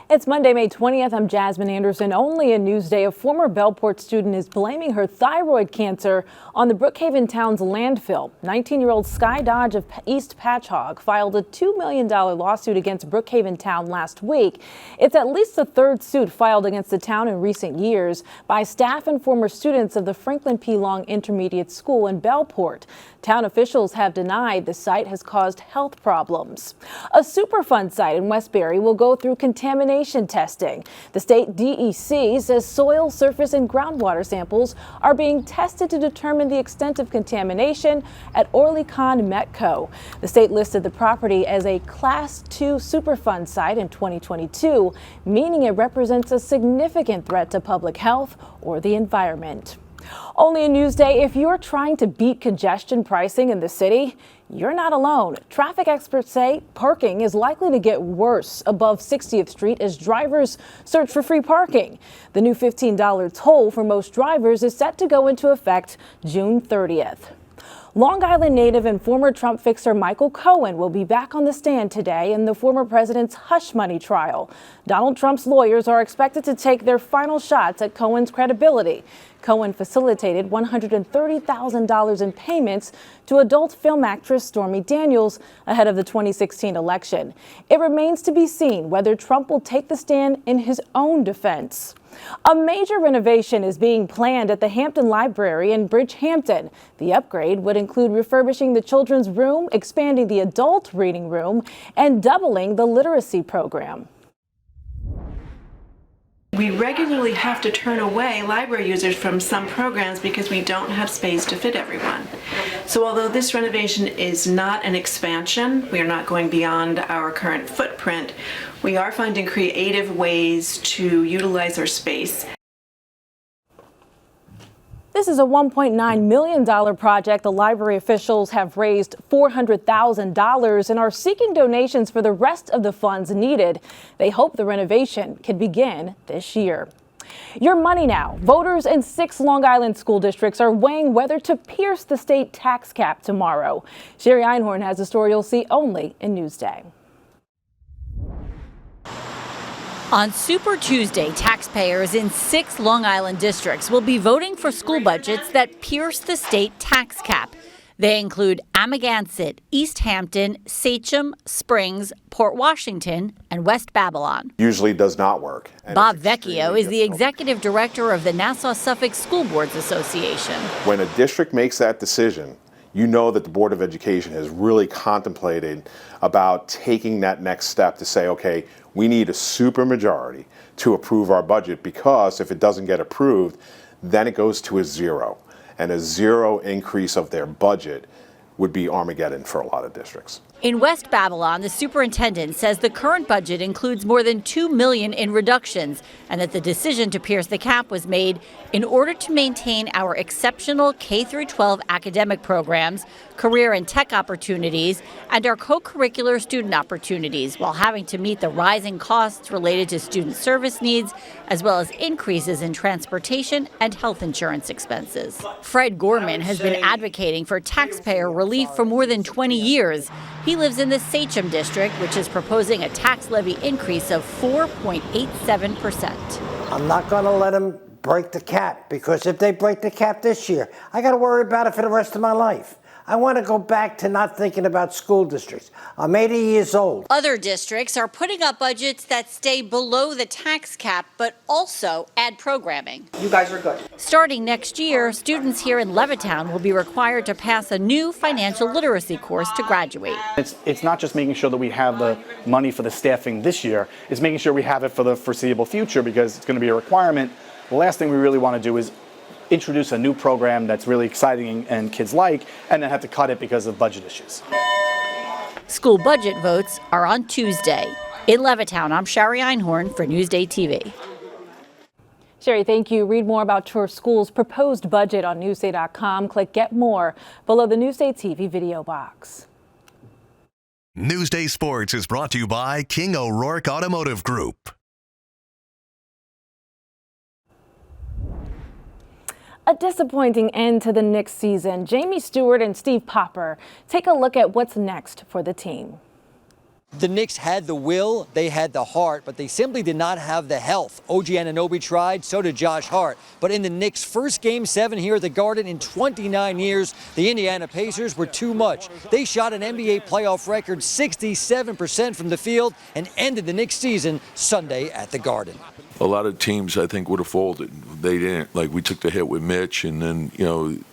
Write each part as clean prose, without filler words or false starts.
It's Monday, May 20th. I'm Jasmine Anderson. Only in Newsday, a former Bellport student is blaming her thyroid cancer on the Brookhaven town's landfill. 19-year-old Sky Dodge of East Patchogue filed a $2 million lawsuit against Brookhaven town last week. It's at least the third suit filed against the town in recent years by staff and former students of the Franklin P. Long Intermediate School in Bellport. Town officials have denied the site has caused health problems. A Superfund site in Westbury will go through contamination testing. The state DEC says soil, surface, and groundwater samples are being tested to determine the extent of contamination at Orlicon Metco. The state listed the property as a Class 2 Superfund site in 2022, meaning it represents a significant threat to public health or the environment. Only in Newsday, if you're trying to beat congestion pricing in the city, you're not alone. Traffic experts say parking is likely to get worse above 60th Street as drivers search for free parking. The new $15 toll for most drivers is set to go into effect June 30th. Long Island native and former Trump fixer Michael Cohen will be back on the stand today in the former president's hush money trial. Donald Trump's lawyers are expected to take their final shots at Cohen's credibility. Cohen facilitated $130,000 in payments to adult film actress Stormy Daniels ahead of the 2016 election. It remains to be seen whether Trump will take the stand in his own defense. A major renovation is being planned at the Hampton Library in Bridgehampton. The upgrade would include refurbishing the children's room, expanding the adult reading room, and doubling the literacy program. We regularly have to turn away library users from some programs because we don't have space to fit everyone. So although this renovation is not an expansion, we are not going beyond our current footprint, we are finding creative ways to utilize our space. This is a $1.9 million project. The library officials have raised $400,000 and are seeking donations for the rest of the funds needed. They hope the renovation can begin this year. Your money now. Voters in 6 Long Island school districts are weighing whether to pierce the state tax cap tomorrow. Sherry Einhorn has a story you'll see only in Newsday. On Super Tuesday, taxpayers in 6 Long Island districts will be voting for school budgets that pierce the state tax cap. They include Amagansett, East Hampton, Sachem, Springs, Port Washington, and West Babylon. Usually does not work. Bob Vecchio is the executive director of the Nassau-Suffolk School Boards Association. When a district makes that decision, you know that the Board of Education has really contemplated about taking that next step to say, okay, we need a supermajority to approve our budget, because if it doesn't get approved, then it goes to a zero. And a zero increase of their budget would be Armageddon for a lot of districts. In West Babylon, the superintendent says the current budget includes more than $2 million in reductions, and that the decision to pierce the cap was made in order to maintain our exceptional K-12 academic programs, career and tech opportunities, and our co-curricular student opportunities, while having to meet the rising costs related to student service needs, as well as increases in transportation and health insurance expenses. Fred Gorman has been advocating for taxpayer relief for more than 20 years. He lives in the Sachem district, which is proposing a tax levy increase of 4.87%. I'm not going to let them break the cap, because if they break the cap this year, I got to worry about it for the rest of my life. I want to go back to not thinking about school districts. I'm 80 years old. Other districts are putting up budgets that stay below the tax cap, but also add programming. You guys are good. Starting next year, students here in Levittown will be required to pass a new financial literacy course to graduate. It's not just making sure that we have the money for the staffing this year, it's making sure we have it for the foreseeable future, because it's going to be a requirement. The last thing we really want to do is introduce a new program that's really exciting and kids like, and then have to cut it because of budget issues. School budget votes are on Tuesday. In Levittown, I'm Sherry Einhorn for Newsday TV. Sherry, thank you. Read more about your school's proposed budget on Newsday.com. Click Get More below the Newsday TV video box. Newsday Sports is brought to you by King O'Rourke Automotive Group. A disappointing end to the Knicks season. Jamie Stewart and Steve Popper take a look at what's next for the team. The Knicks had the will, they had the heart, but they simply did not have the health. OG Anunoby tried, so did Josh Hart. But in the Knicks' first Game 7 here at the Garden in 29 years, the Indiana Pacers were too much. They shot an NBA playoff record 67% from the field and ended the Knicks season Sunday at the Garden. A lot of teams, I think, would have folded. They didn't. Like, we took the hit with Mitch, and then,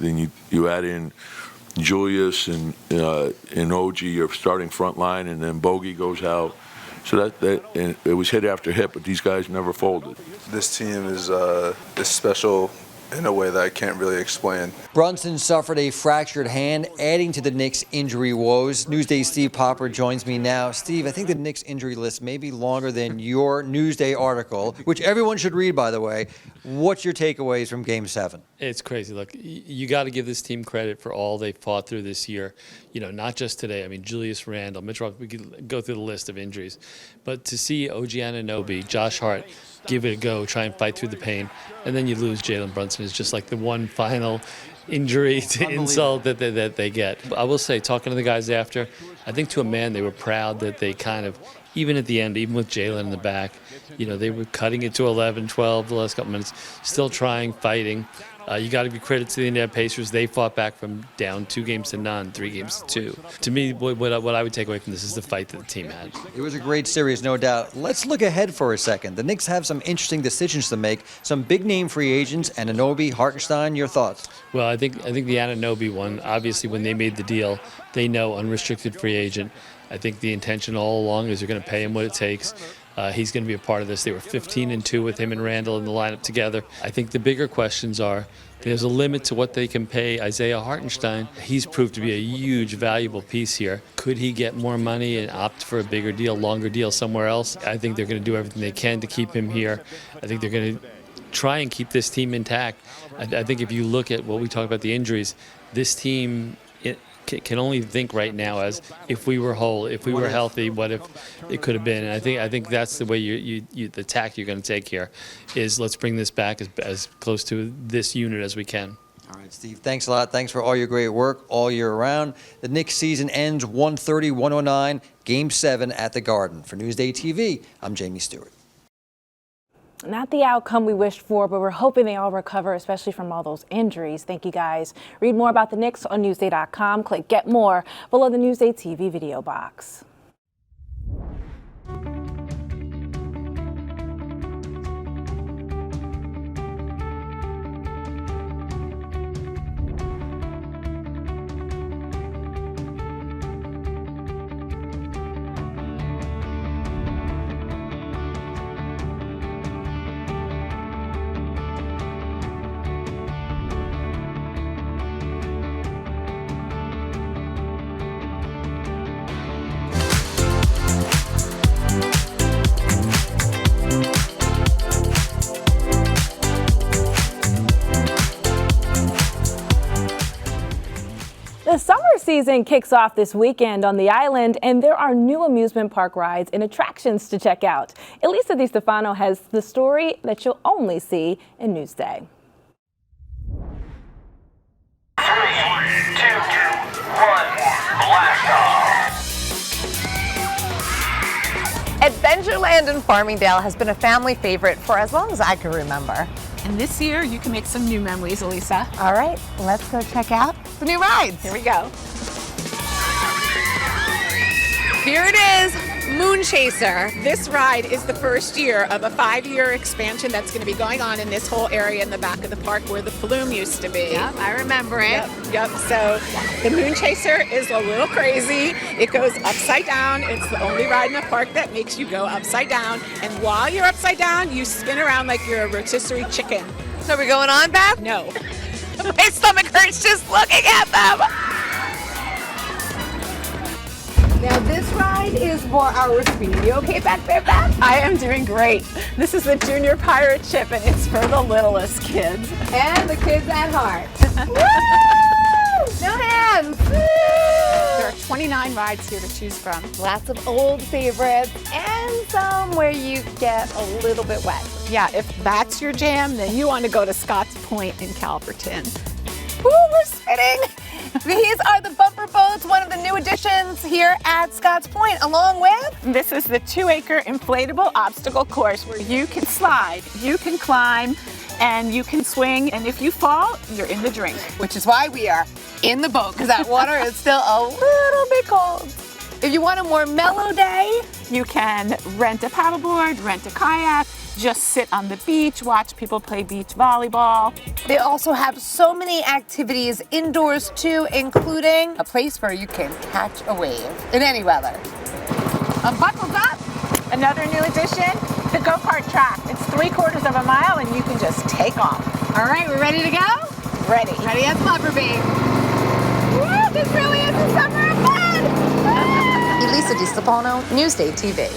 then you add in Julius and OG, your starting front line, and then Bogey goes out. So and it was hit after hit, but these guys never folded. This team is special in a way that I can't really explain. Brunson suffered a fractured hand, adding to the Knicks' injury woes. Newsday's Steve Popper joins me now. Steve, I think the Knicks injury list may be longer than your Newsday article, which everyone should read, by the way. What's your takeaways from Game 7? It's crazy. Look, you got to give this team credit for all they fought through this year. Not just today. I mean, Julius Randle, Mitch Rock, we could go through the list of injuries. But to see OG Anunoby, Josh Hart, give it a go, try and fight through the pain, and then you lose Jalen Brunson is just like the one final injury to insult that they get. I will say, talking to the guys after, I think to a man they were proud that they kind of, even at the end, even with Jalen in the back, they were cutting it to 11, 12 the last couple minutes, still trying, fighting. You got to give credit to the Indiana Pacers. They fought back from down 2 games to none, 3 games to 2. To me, what I would take away from this is the fight that the team had. It was a great series, no doubt. Let's look ahead for a second. The Knicks have some interesting decisions to make, some big-name free agents, Anunoby, Hartenstein, your thoughts? Well, I think the Anunoby one, obviously when they made the deal, they know unrestricted free agent. I think the intention all along is they're going to pay him what it takes. He's going to be a part of this. They were 15-2 with him and Randall in the lineup together. I think the bigger questions are, there's a limit to what they can pay Isaiah Hartenstein. He's proved to be a huge, valuable piece here. Could he get more money and opt for a bigger deal, longer deal somewhere else? I think they're going to do everything they can to keep him here. I think they're going to try and keep this team intact. I think if you look at what we talk about the injuries, this team can only think right now as if we were whole, if we were healthy, what if it could have been. And I think that's the way the tack you're going to take here is let's bring this back as close to this unit as we can. All right, Steve, thanks a lot. Thanks for all your great work all year round. The Knicks season ends 130-109, Game 7 at the Garden. For Newsday TV, I'm Jamie Stewart. Not the outcome we wished for, but we're hoping they all recover, especially from all those injuries. Thank you, guys. Read more about the Knicks on Newsday.com. Click Get More below the Newsday TV video box. The summer season kicks off this weekend on the island, and there are new amusement park rides and attractions to check out. Elisa DiStefano has the story that you'll only see in Newsday. 3, 2, 1, blast off! Adventureland in Farmingdale has been a family favorite for as long as I can remember. And this year, you can make some new memories, Elisa. All right, let's go check out the new rides. Here we go. Here it is, Moon Chaser. This ride is the first year of a 5-year expansion that's going to be going on in this whole area in the back of the park where the flume used to be. Yep, I remember it. Yep. So the Moon Chaser is a little crazy. It goes upside down. It's the only ride in the park that makes you go upside down. And while you're upside down, you spin around like you're a rotisserie chicken. So are we going on, Beth? No. My stomach hurts just looking at them. Now this ride is for our speed. You okay back there, Beth? I am doing great. This is the Junior Pirate Ship, and it's for the littlest kids. And the kids at heart. Woo! No hands! Woo! There are 29 rides here to choose from. Lots of old favorites and some where you get a little bit wet. Yeah, if that's your jam, then you want to go to Scotts Point in Calverton. Woo, we're spinning! These are the bumper boats, one of the new additions here at Scotts Point, along with... This is the 2-acre inflatable obstacle course where you can slide, you can climb, and you can swing, and if you fall, you're in the drink. Which is why we are in the boat, because that water is still a little bit cold. If you want a more mellow day, you can rent a paddleboard, rent a kayak, just sit on the beach, watch people play beach volleyball. They also have so many activities indoors too, including a place where you can catch a wave in any weather. Buckled up. Another new addition, the go-kart track. It's 3/4 of a mile and you can just take off. All right, we're ready to go? Ready. Ready as Lumberby. Woo, this really is the summer of fun! Elisa DiStefano, NewsdayTV.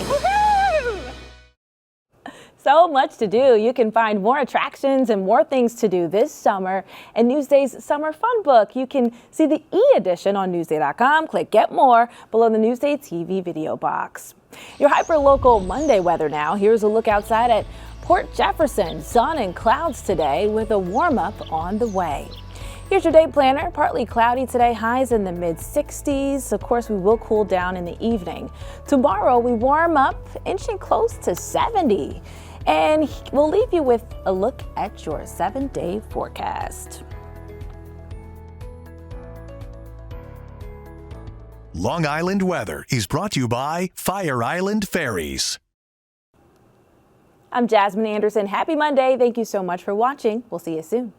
So much to do. You can find more attractions and more things to do this summer in Newsday's Summer Fun Book. You can see the e-edition on Newsday.com. Click Get More below the Newsday TV video box. Your hyper-local Monday weather now. Here's a look outside at Port Jefferson. Sun and clouds today with a warm-up on the way. Here's your day planner. Partly cloudy today, highs in the mid-60s. Of course, we will cool down in the evening. Tomorrow, we warm up, inching close to 70. And we'll leave you with a look at your 7-day forecast. Long Island weather is brought to you by Fire Island Ferries. I'm Jasmine Anderson. Happy Monday. Thank you so much for watching. We'll see you soon.